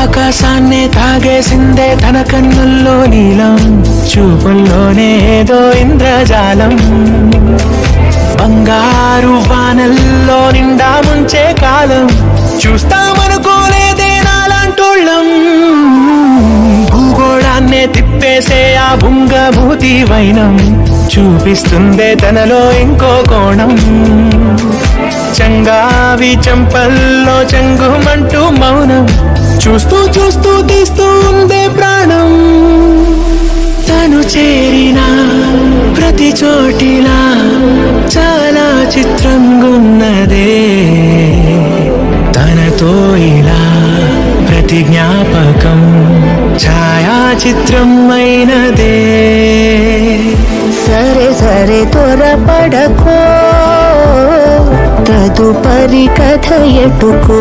ఆకాశాన్నే తాగేసిందే తన కన్నుల్లో నీలం, చూపుల్లోనే ఏదో ఇంద్రజాలం. బంగారు వానల్లో నిండా ముంచే కాలం, చూస్తామనుకోలేదే నాలాంటోళ్ళం. భూగోళాన్నే తిప్పేసే ఆ భుంగభూతి వైనం, చూపిస్తుందే తనలో ఇంకో కోణం. చంగావి చంపల్లో చెంగుమంటూ మౌనం, చూస్తూ చూస్తూ తీస్తూ ఉందే ప్రాణం. తను చేరిన ప్రతి చోటిలా చాలా చిత్రంగున్నదే, తనతో ఇలా ప్రతి జ్ఞాపకం ఛాయాచిత్రం అయినదే. సరే సరే త్వరపడకో, తదుపరి కథ ఎటుకో.